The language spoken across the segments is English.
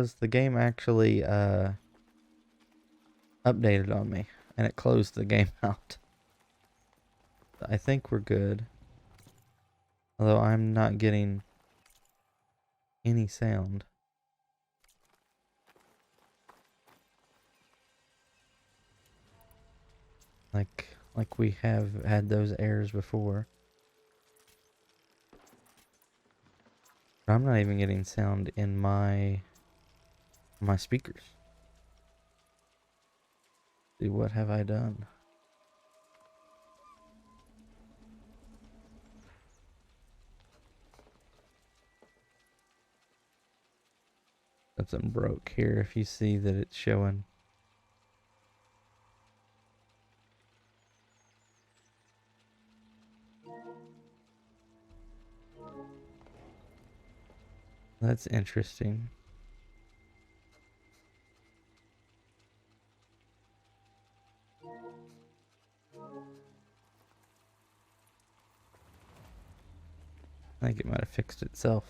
was the game actually updated on me, and it closed the game out. I think we're good. Although I'm not getting any sound. Like we have had those errors before. But I'm not even getting sound in my speakers. See, what have I done? Something broke here if you see that it's showing. That's interesting. I think it might have fixed itself.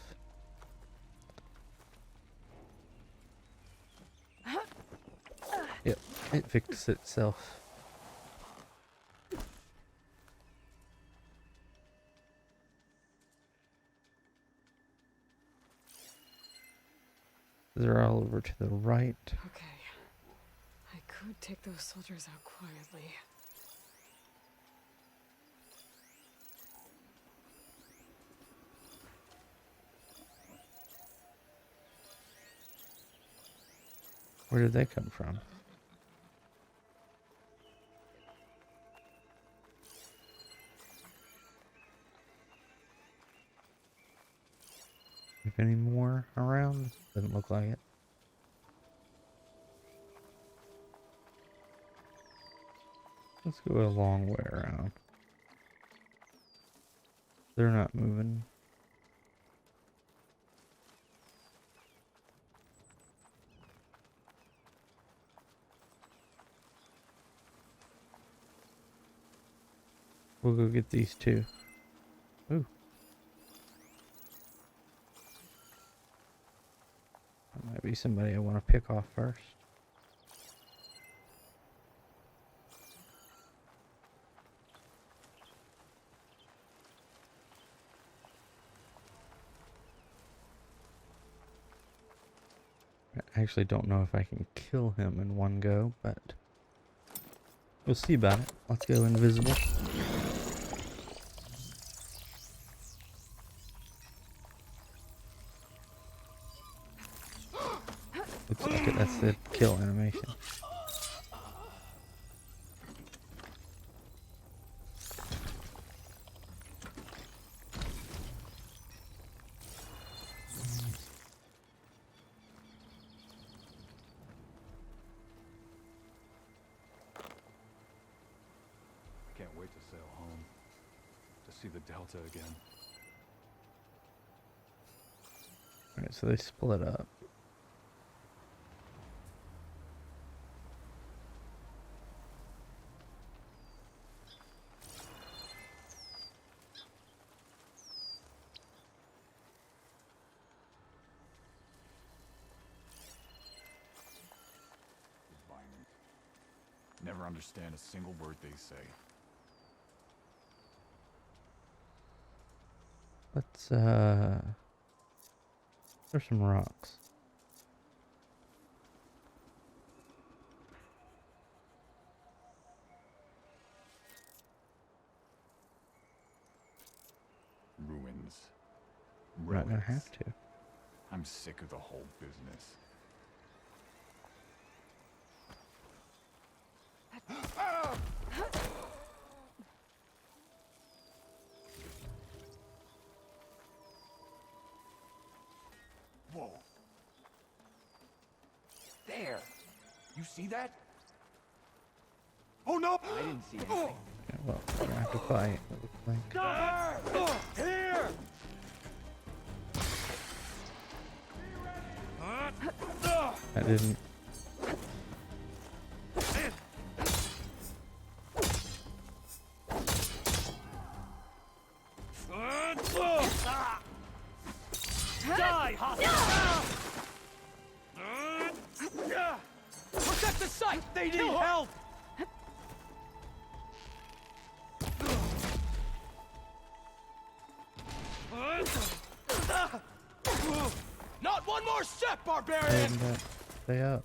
Yep, it fixed itself. They're all over to the right. Okay. I could take those soldiers out quietly. Where did they come from? If any more around? Doesn't look like it. Let's go a long way around. They're not moving. We'll go get these two. Ooh. That might be somebody I want to pick off first. I actually don't know if I can kill him in one go, but we'll see about it. Let's go invisible. Looks like it. That's the kill animation. Can't wait to sail home, to see the Delta again. Alright, so they split up. Violent. Never understand a single word they say. Let's there's some rocks. Ruins. We're not gonna Relics. have to. I'm sick of the whole business. Whoa. There. You see that? Oh no! I didn't see anything. Yeah, well, we're gonna have to fight. It looks like. Stop her! Here! I didn't. Die, hostile! of sight! They need help! Not one more step, barbarian! Stay up.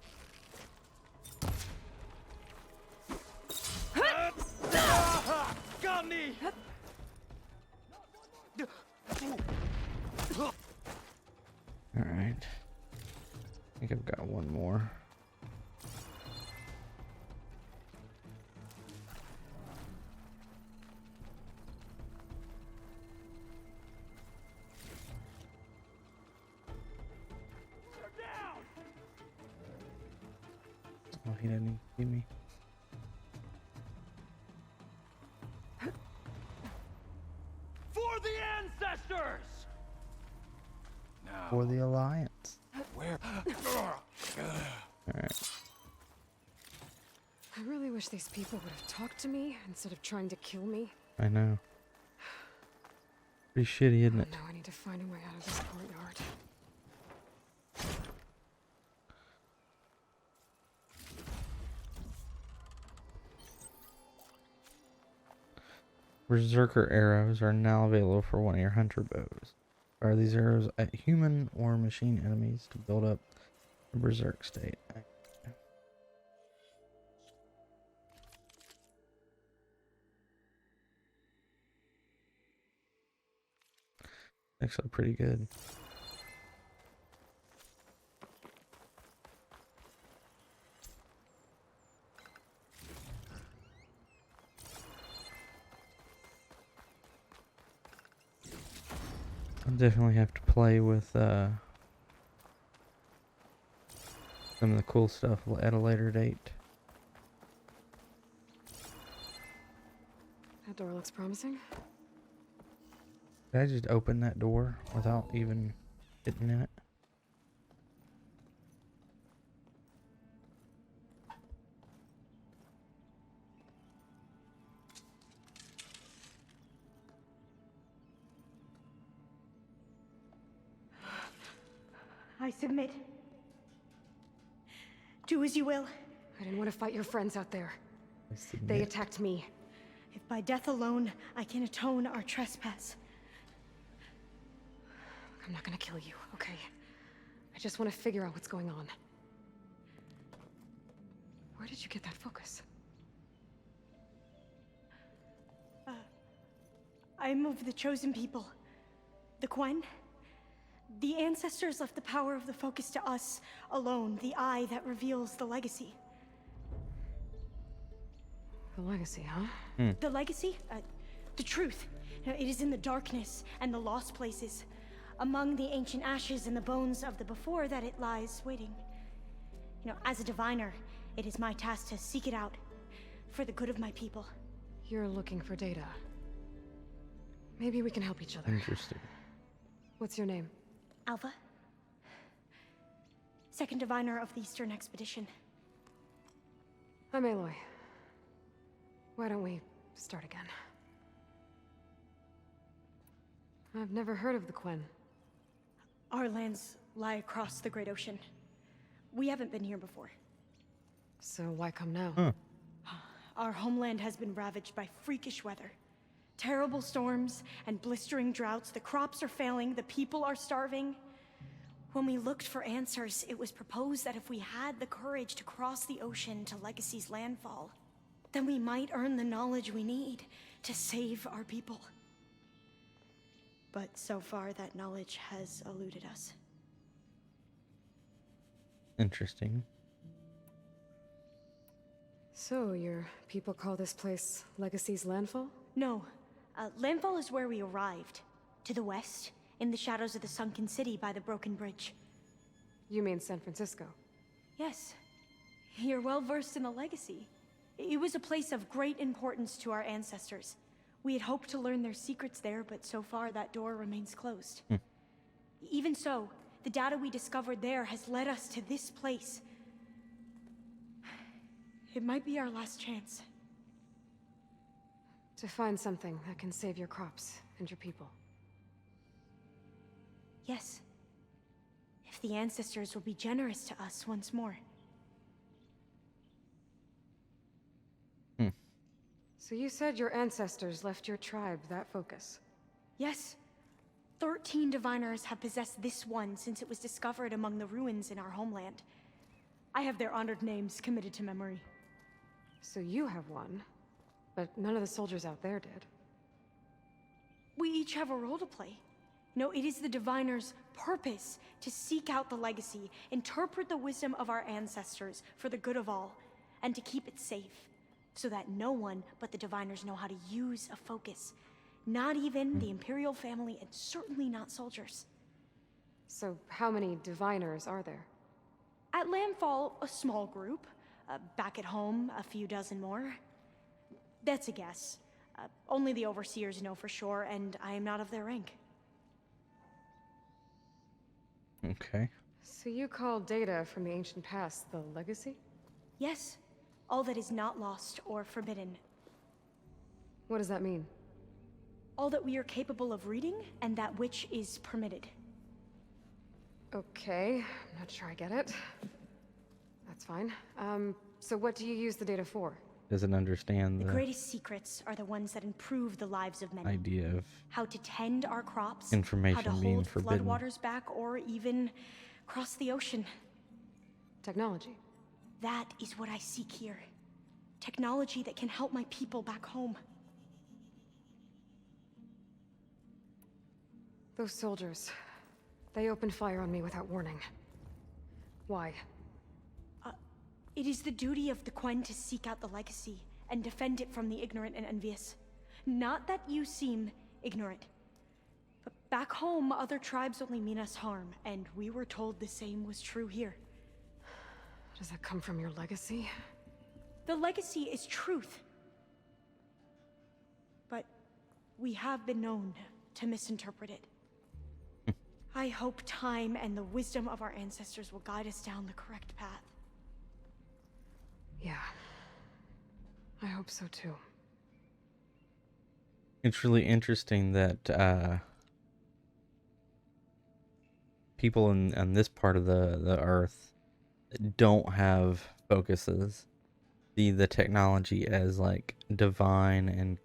Got me! Alright. I think I've got one more. Oh, he didn't see me. For the ancestors! Now, For the Alliance. where? Alright. I really wish these people would have talked to me instead of trying to kill me. I know. Pretty shitty, isn't it? Now I need to find a way out of this courtyard. Berserker arrows are now available for one of your hunter bows. Fire these arrows at human or machine enemies to build up the berserk state. Actually, pretty good. I'll definitely have to play with some of the cool stuff at a later date. That door looks promising. Did I just open that door without even getting in it? I submit. Do as you will. I didn't want to fight your friends out there. I submit. They attacked me. If by death alone I can atone our trespass. I'm not gonna kill you, okay? I just want to figure out what's going on. Where did you get that focus? I am of the chosen people. The Quen. The ancestors left the power of the focus to us alone, the eye that reveals the legacy. The legacy, huh? The legacy? The truth. It is in the darkness and the lost places. Among the ancient ashes and the bones of the before that it lies waiting. As a diviner, it is my task to seek it out. For the good of my people. You're looking for data. Maybe we can help each other. Interesting. What's your name? Alva? Second diviner of the Eastern Expedition. I'm Aloy. Why don't we start again? I've never heard of the Quen. Our lands lie across the Great Ocean. We haven't been here before. So why come now? Huh. Our homeland has been ravaged by freakish weather. Terrible storms and blistering droughts. The crops are failing, the people are starving. When we looked for answers, it was proposed that if we had the courage to cross the ocean to Legacy's landfall, then we might earn the knowledge we need to save our people. But so far, that knowledge has eluded us. Interesting. So, your people call this place Legacy's landfall? No. Landfall is where we arrived. To the west, in the shadows of the sunken city by the broken bridge. You mean San Francisco? Yes. You're well versed in the legacy. It was a place of great importance to our ancestors. We had hoped to learn their secrets there, but so far that door remains closed. Even so, the data we discovered there has led us to this place. It might be our last chance. To find something that can save your crops and your people. Yes. If the ancestors will be generous to us once more. So you said your ancestors left your tribe that focus. Yes. 13 diviners have possessed this one since it was discovered among the ruins in our homeland. I have their honored names committed to memory. So you have one, but none of the soldiers out there did. We each have a role to play. No, it is the diviner's purpose to seek out the legacy, interpret the wisdom of our ancestors for the good of all, and to keep it safe, so that no one but the diviners know how to use a focus. Not even the Imperial family, and certainly not soldiers. So how many diviners are there? At Landfall, a small group. Back at home, a few dozen more. That's a guess. Only the overseers know for sure, and I am not of their rank. Okay. So you call data from the ancient past the legacy? Yes, all that is not lost or forbidden. What does that mean? All that we are capable of reading, and that which is permitted. Okay, I'm not sure I get it. That's fine. So what do you use the data for? Doesn't understand The the greatest secrets are the ones that improve the lives of many. idea of How to tend our crops, information how to being hold forbidden. floodwaters back, or even cross the ocean. Technology. That is what I seek here. Technology that can help my people back home. Those soldiers, they opened fire on me without warning. Why? It is the duty of the Quen to seek out the legacy and defend it from the ignorant and envious. Not that you seem ignorant. But back home, other tribes only mean us harm, and we were told the same was true here. Does that come from your legacy? The legacy is truth. But we have been known to misinterpret it. I hope time and the wisdom of our ancestors will guide us down the correct path. Yeah. I hope so too. It's really interesting that people in this part of the earth don't have focuses see the technology as like divine and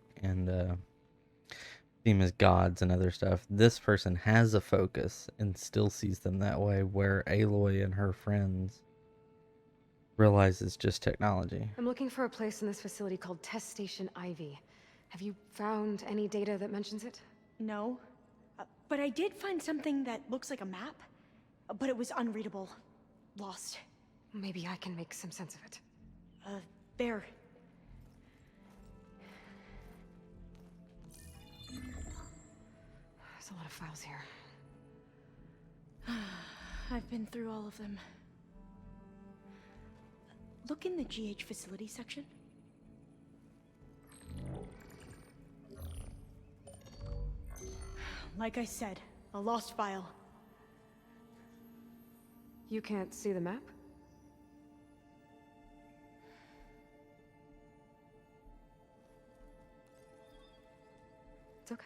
see them as gods and other stuff. This person has a focus and still sees them that way, where Aloy and her friends realize it's just technology. I'm looking for a place in this facility called Test Station Ivy. Have you found any data that mentions it? No. But I did find something that looks like a map. But it was unreadable. Lost. Maybe I can make some sense of it. There. There's a lot of files here. I've been through all of them. Look in the GH facility section. Like I said, a lost file. You can't see the map? It's okay.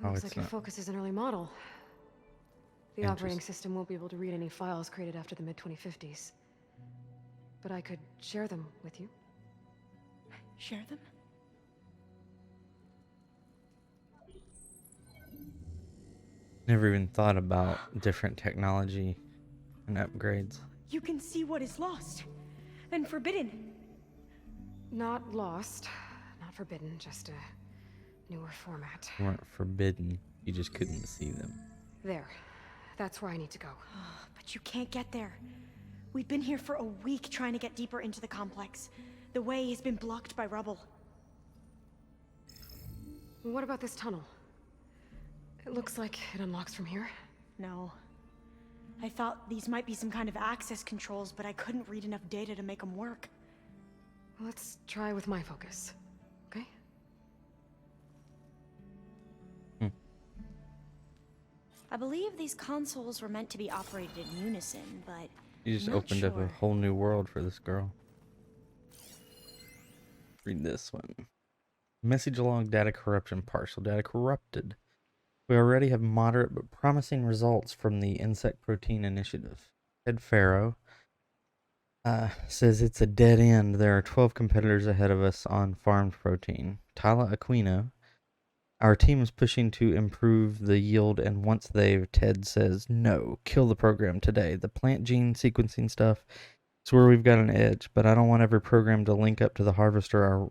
Oh, Looks it's like your not. focus is an early model. The Interest- operating system won't be able to read any files created after the mid-2050s. But I could share them with you. Share them? Never even thought about different technology and upgrades. You can see what is lost and forbidden. Not lost, not forbidden, just a newer format. They weren't forbidden, you just couldn't see them. There. That's where I need to go. But you can't get there. We've been here for a week trying to get deeper into the complex. The way has been blocked by rubble. What about this tunnel? It looks like it unlocks from here. No. I thought these might be some kind of access controls, but I couldn't read enough data to make them work. Let's try with my focus, okay? I believe these consoles were meant to be operated in unison, but You just not opened up a sure. whole new world for this girl. Read this one. Message along data corruption, partial data corrupted. We already have moderate but promising results from the insect protein initiative. Head Pharaoh Says it's a dead end. There are 12 competitors ahead of us on farmed protein. Tyler Aquino. Our team is pushing to improve the yield, and once Ted says, no, kill the program today. The plant gene sequencing stuff is where we've got an edge, but I don't want every program to link up to the harvester our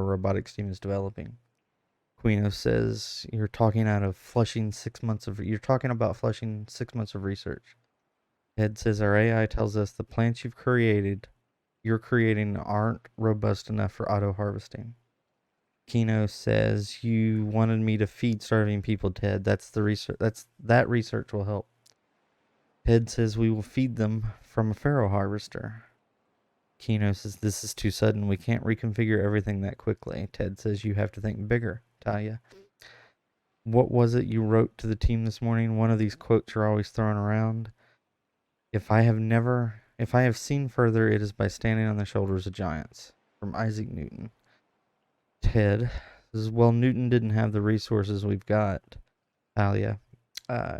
robotics team is developing. Aquino says, you're talking about flushing 6 months of research. Ted says, our AI tells us the plants you're creating aren't robust enough for auto harvesting. Kino says, you wanted me to feed starving people, Ted. That research will help. Ted says, we will feed them from a farrow harvester. Kino says, this is too sudden. We can't reconfigure everything that quickly. Ted says, you have to think bigger, Talia. What was it you wrote to the team this morning? One of these quotes you're always throwing around. If I have seen further, it is by standing on the shoulders of giants. From Isaac Newton. Ted says, well, Newton didn't have the resources we've got, Talia.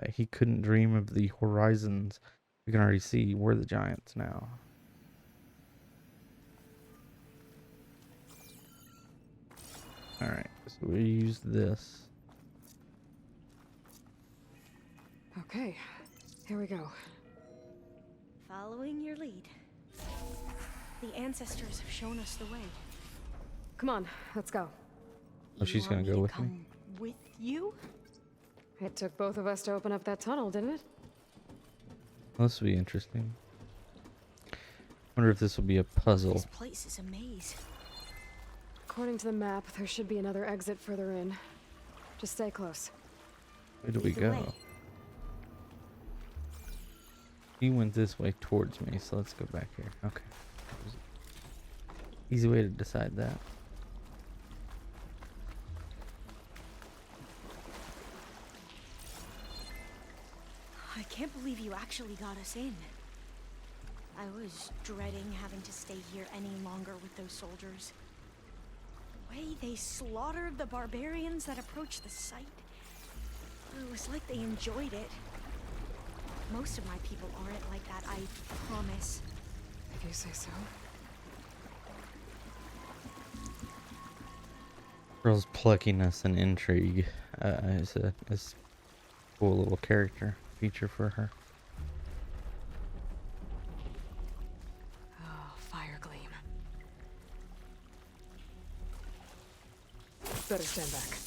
He couldn't dream of the horizons we can already see. We're the giants now. Alright, so we use this. Okay, here we go. Following your lead. The ancestors have shown us the way. Come on, let's go. Oh, she's gonna go with me? With you? It took both of us to open up that tunnel, didn't it? This will be interesting. Wonder if this will be a puzzle. This place is a maze. According to the map, there should be another exit further in. Just stay close. Where do we Either go? way. He went this way towards me, so let's go back here. Okay. Easy way to decide that. I can't believe you actually got us in. I was dreading having to stay here any longer with those soldiers. The way they slaughtered the barbarians that approached the site. It was like they enjoyed it. Most of my people aren't like that, I promise. If you say so. Girl's pluckiness and intrigue is a cool little character feature for her. Oh, fire gleam. Better stand back.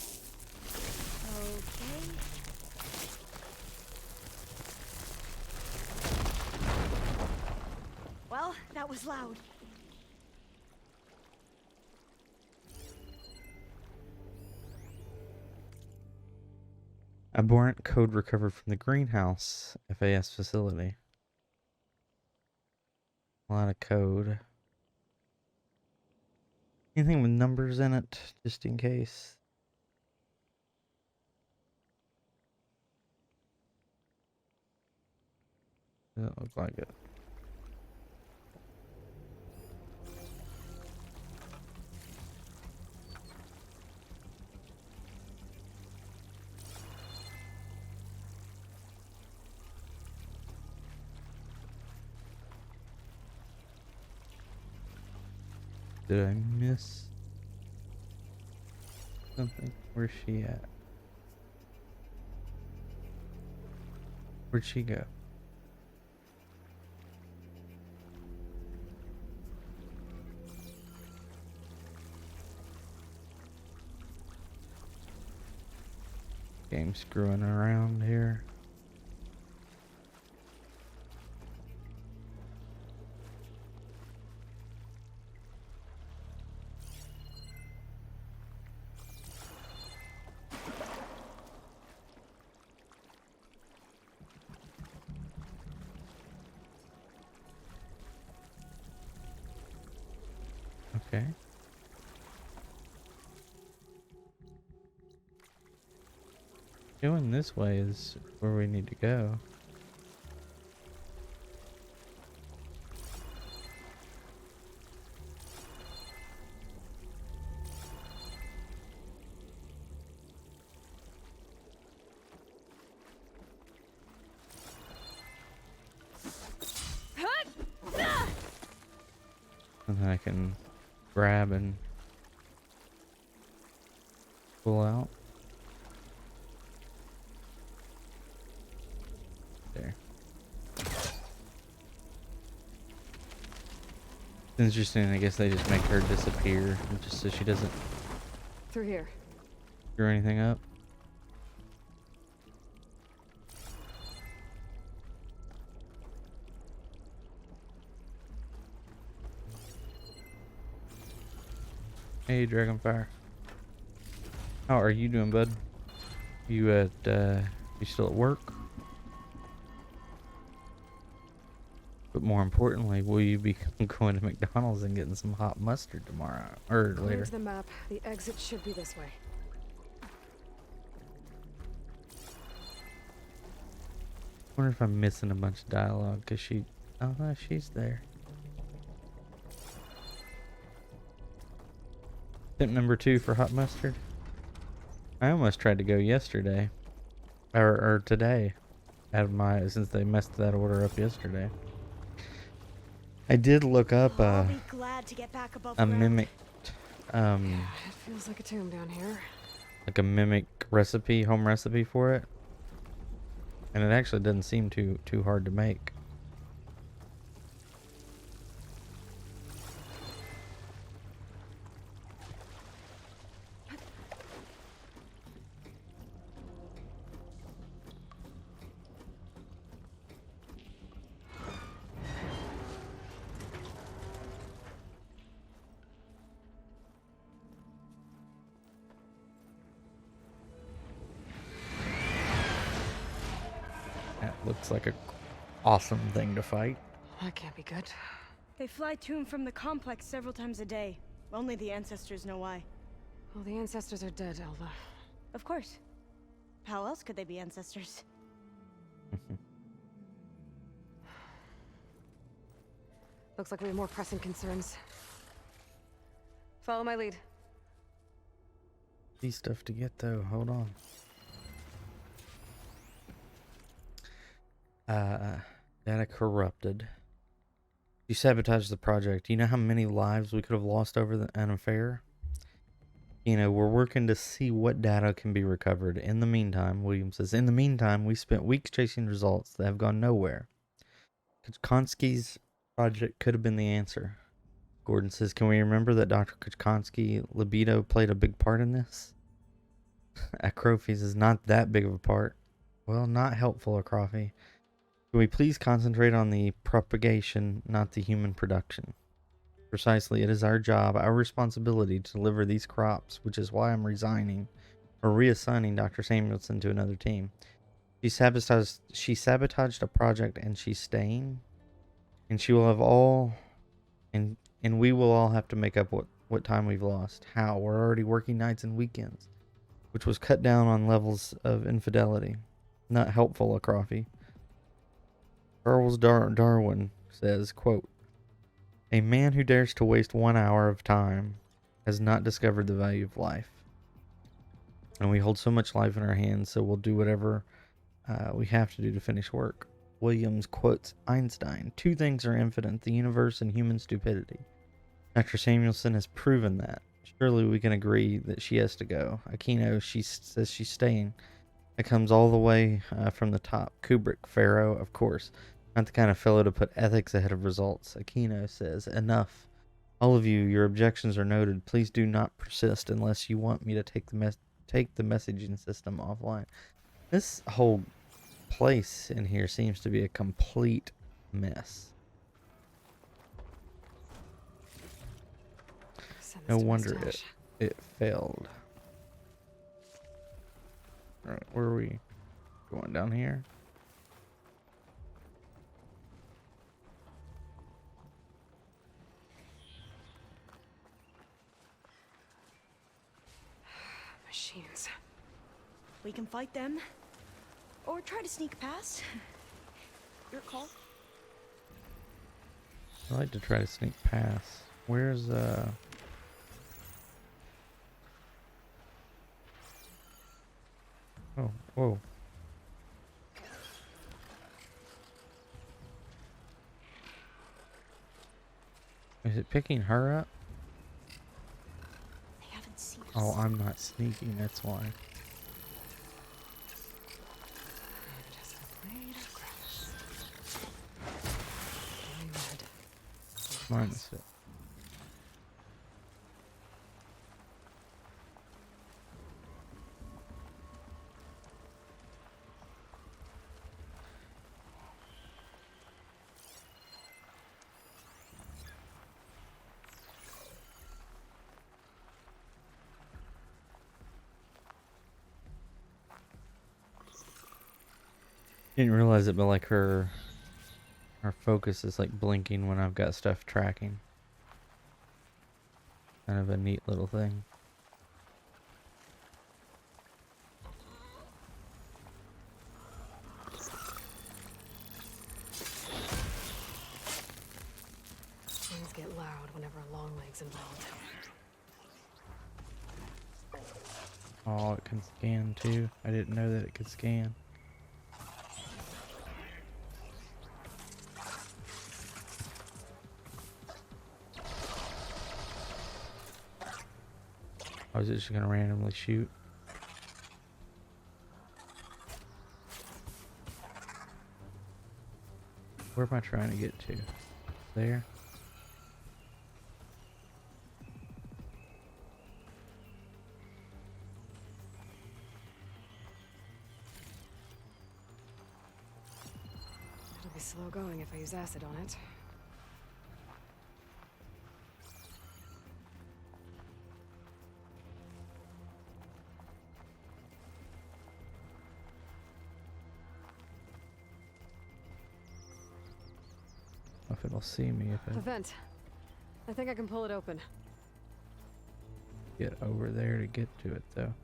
Okay. Well, that was loud. Abhorrent code recovered from the greenhouse FAS facility. A lot of code. Anything with numbers in it, just in case. Doesn't look like it. Did I miss something? Where's she at? Where'd she go? Game screwing around here. Okay. Going this way is where we need to go. something I can grab and pull out. There. It's interesting, I guess they just make her disappear just so she doesn't Through here. screw anything up. Hey, Dragonfire. How are you doing, bud? You still at work? But more importantly, will you be going to McDonald's and getting some hot mustard tomorrow or According later? to the map, the exit should be this way. Wonder if I'm missing a bunch of dialogue because she, oh no, she's there. Tip number 2 for hot mustard. I almost tried to go yesterday, or today, out of my, since they messed that order up yesterday. I did look up I'll be glad to get back above a ground. mimicked, Yeah, it feels like a tomb down here. like a mimic recipe, home recipe for it, and it actually doesn't seem too hard to make. That looks like a awesome thing to fight. That can't be good. They fly to and from the complex several times a day. Only the ancestors know why. Well, the ancestors are dead, Elva. Of course. How else could they be ancestors? Looks like we have more pressing concerns. Follow my lead. See stuff to get though. Hold on. Data corrupted. You sabotaged the project. You know how many lives we could have lost over an affair? You know, we're working to see what data can be recovered. In the meantime, William says, in the meantime, we spent weeks chasing results that have gone nowhere. Kuchkonsky's project could have been the answer. Gordon says, can we remember that Dr. Kuchkonsky libido played a big part in this? Akrofi says, not that big of a part. Well, not helpful, Akrofi. Can we please concentrate on the propagation, not the human production? Precisely, it is our job, our responsibility to deliver these crops, which is why I'm resigning, or reassigning Dr. Samuelson to another team. She sabotaged a project and she's staying, and she will have all, and we will all have to make up what time we've lost. How? We're already working nights and weekends, which was cut down on levels of infidelity. Not helpful, Akrofi. Charles Darwin says, quote, a man who dares to waste 1 hour of time has not discovered the value of life. And we hold so much life in our hands, so we'll do whatever we have to do to finish work. Williams quotes Einstein, 2 things are infinite, the universe and human stupidity. Dr. Samuelson has proven that. Surely we can agree that she has to go. Aquino, she says she's staying. It comes all the way from the top. Kubrick, Pharaoh, of course. Not the kind of fellow to put ethics ahead of results. Aquino says, enough. All of you, your objections are noted. Please do not persist unless you want me to take the messaging system offline. This whole place in here seems to be a complete mess. Send this No to my wonder stash. it failed. Alright, where are we? Going down here? Machines. We can fight them, or try to sneak past. Your call. I like to try to sneak past. Where's oh, whoa. Is it picking her up? They haven't seen us. Oh, I'm not sneaking, that's why. Just a blade of grass. Going mad. Minus it. Didn't realize it, but like her focus is like blinking when I've got stuff tracking. Kind of a neat little thing. Things get loud whenever a long leg's involved. Oh, it can scan too. I didn't know that it could scan. I was just gonna randomly shoot. Where am I trying to get to? There? It'll be slow going if I use acid on it. If it'll see me if A I vent. I think I can pull it open. get over there to get to it though.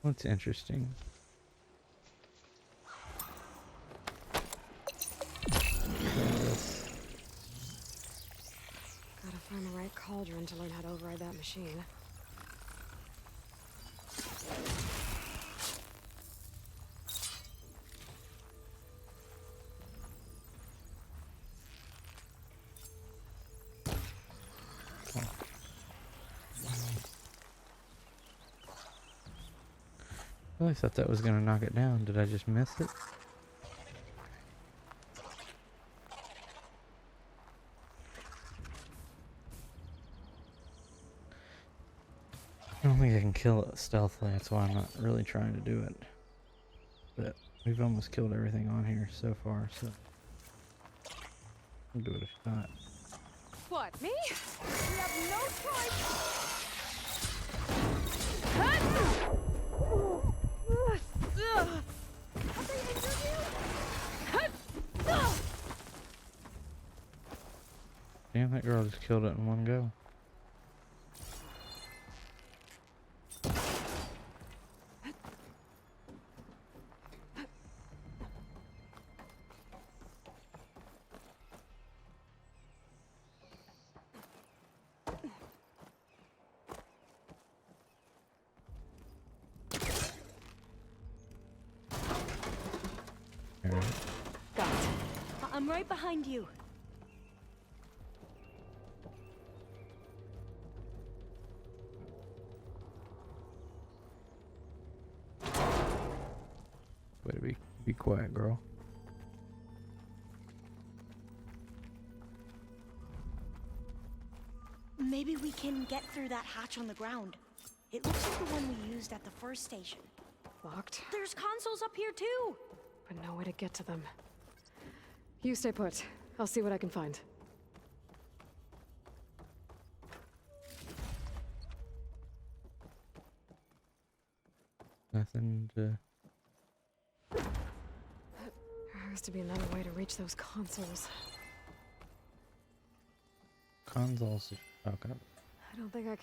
What's interesting? Gotta find the right cauldron to learn how to override that machine. I really thought that was gonna knock it down. Did I just miss it? I don't think I can kill it stealthily. That's why I'm not really trying to do it. But we've almost killed everything on here so far, so I'll give it a shot. What, me? We have no choice! Have they injured you? Damn, that girl just killed it in one go. Alright. Got it. I'm right behind you. Way to be quiet, girl. Maybe we can get through that hatch on the ground. It looks like the one we used at the first station. Locked, There's consoles up here too. but no way to get to them. You stay put. I'll see what I can find. Nothing to... There has to be another way to reach those consoles. Consoles. Okay. I don't think I